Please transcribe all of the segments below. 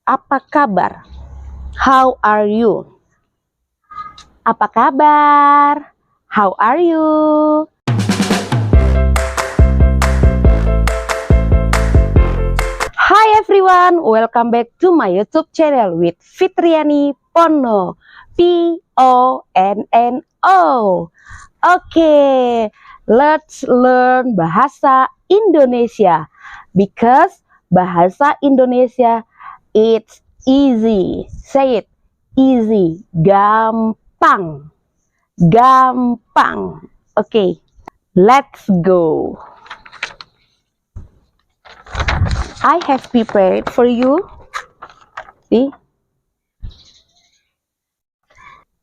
Apa kabar? How are you? Apa kabar? How are you? Hi everyone, welcome back to my YouTube channel with Fitriani Ponno. Ponno. Okay, let's learn bahasa Indonesia because bahasa Indonesia it's easy. Say it, easy, gampang, gampang. Okay, let's go. I have prepared for you. See,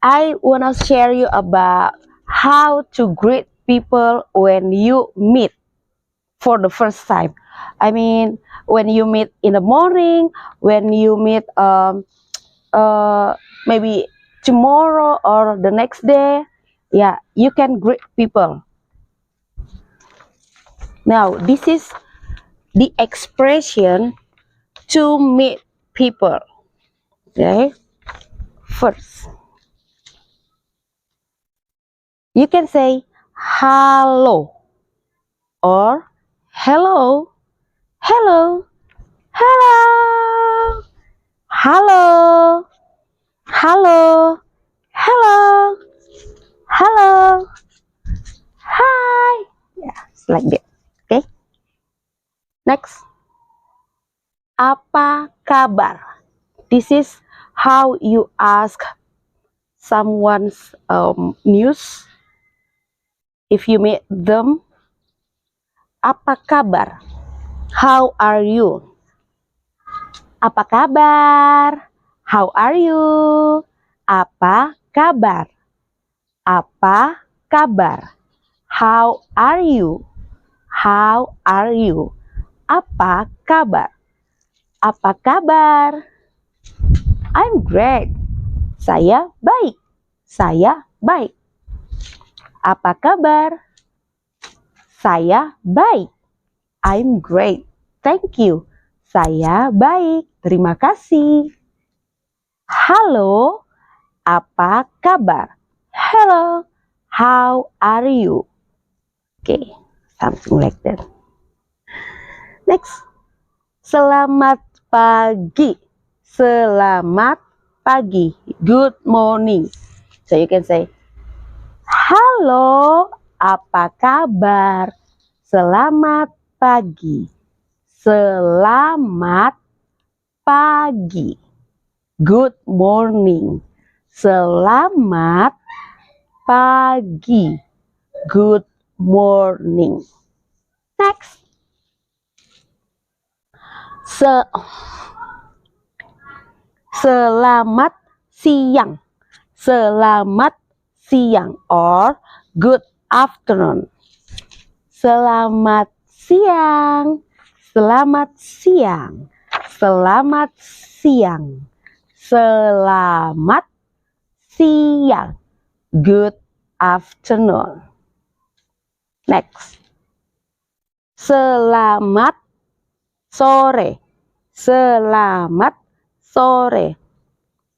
I wanna share you about how to greet people when you meet for the first time. I mean, when you meet in the morning, when you meet maybe tomorrow or the next day, yeah, you can greet people. Now, this is the expression to meet people. Okay, first, you can say hello or hello, hello, hello, hello, hello, hello, hello, hi. Yeah, it's like that. Okay. Next, apa kabar? This is how you ask someone's news. If you meet them, apa kabar? How are you? Apa kabar? How are you? Apa kabar? Apa kabar? How are you? How are you? Apa kabar? Apa kabar? I'm great. Saya baik. Saya baik. Apa kabar? Saya baik. I'm great. Thank you. Saya baik. Terima kasih. Halo, apa kabar? Hello, how are you? Okay, something like that. Next, selamat pagi. Selamat pagi. Good morning. So you can say, halo, apa kabar? Selamat pagi. Selamat pagi. Good morning. Selamat pagi. Good morning. Next. Selamat siang. Selamat siang or good afternoon. Selamat siang. Selamat siang. Selamat siang. Selamat siang. Good afternoon. Next. Selamat sore. Selamat sore.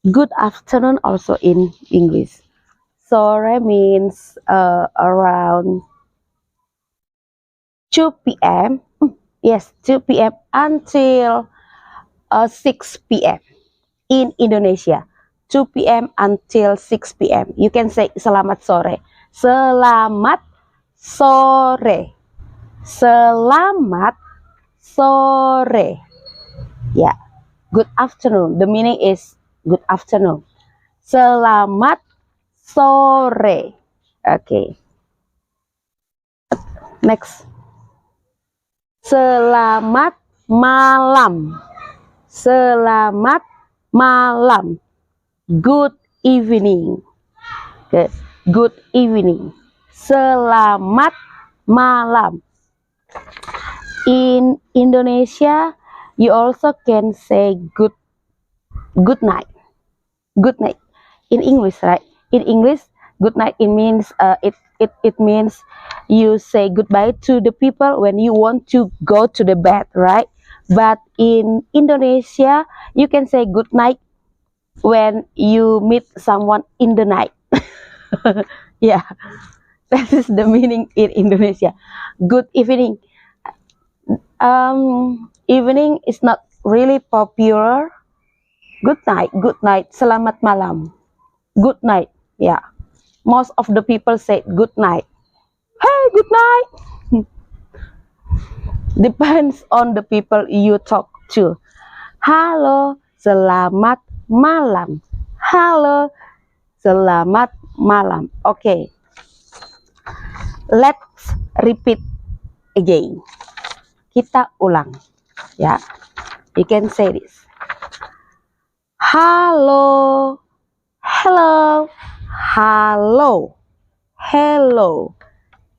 Good afternoon also in English. Sore means around 2 p.m. Yes, 2 p.m. until 6 p.m. in Indonesia. 2 p.m. until 6 p.m. You can say selamat sore. Selamat sore. Selamat sore. Yeah. Good afternoon. The meaning is good afternoon. Selamat sore. Okay. Next. Selamat malam. Selamat malam. Good evening. Okay. Good evening. Selamat malam. In Indonesia, you also can say good night. Good night. In English, right? In English, good night it means it means you say goodbye to the people when you want to go to the bed, right? But in Indonesia, you can say good night when you meet someone in the night. Yeah, that is the meaning in Indonesia. Good evening. Evening is not really popular. Good night, selamat malam. Good night. Yeah, most of the people say good night. Hey, good night. Depends on the people you talk to. Halo, selamat malam. Halo, selamat malam. Okay, let's repeat again. Kita ulang, ya. You can say this. Halo, hello, halo, hello,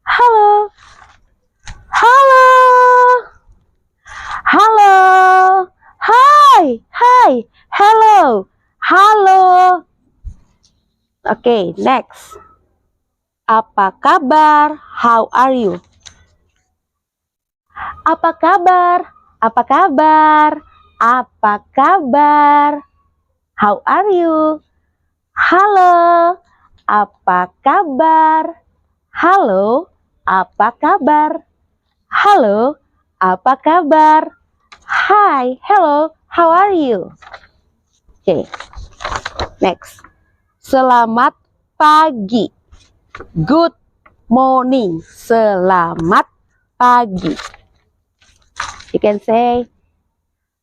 halo, halo, halo, hi, hi, hello, halo. Okay, next. Apa kabar? How are you? Apa kabar? Apa kabar? Apa kabar? How are you? Halo, apa kabar? Halo, apa kabar? Halo, apa kabar? Hi, hello, how are you? Okay, next. Selamat pagi. Good morning. Selamat pagi. You can say,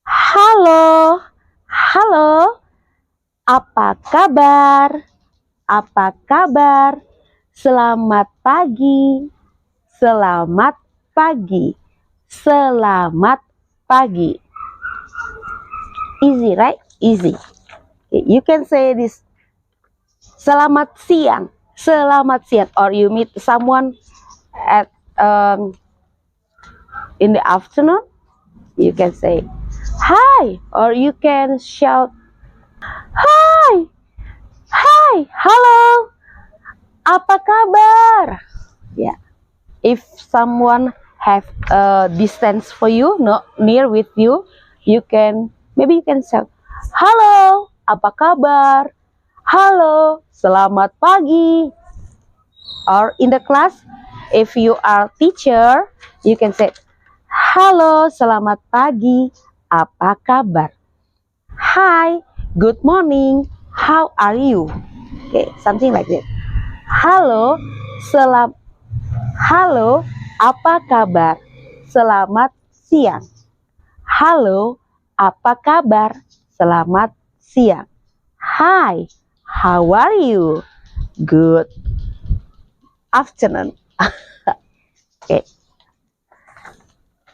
halo, halo, apa kabar? Apa kabar? Selamat pagi. Selamat pagi. Selamat pagi. Easy, right? Easy. You can say this. Selamat siang. Selamat siang. Or you meet someone at in the afternoon. You can say hi, or you can shout hi, hi, hello, apa kabar? Yeah, if someone have a distance for you, not near with you, you can shout halo, apa kabar? Halo, selamat pagi. Or in the class, if you are teacher, you can say halo, selamat pagi, apa kabar? Hi, good morning, how are you? Okay, something like that. Halo, halo, apa kabar? Selamat siang. Halo, apa kabar? Selamat siang. Hi, how are you? Good afternoon. Okay.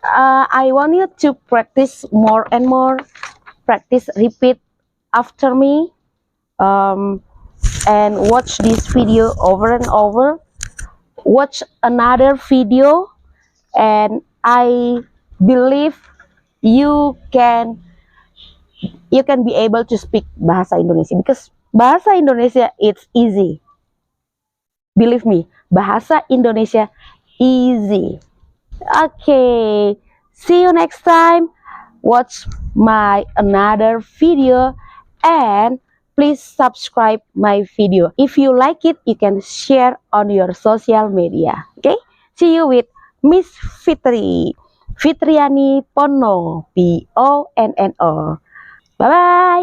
I want you to practice more and more. Practice, repeat after me, and watch this video over and over. Watch another video, and I believe you can be able to speak bahasa Indonesia, because bahasa Indonesia it's easy. Believe me, bahasa Indonesia easy. Okay, see you next time. Watch my another video, and please subscribe my video. If you like it, you can share on your social media. Okay, see you with Miss Fitri, Fitriani Ponno, Ponno. Bye bye.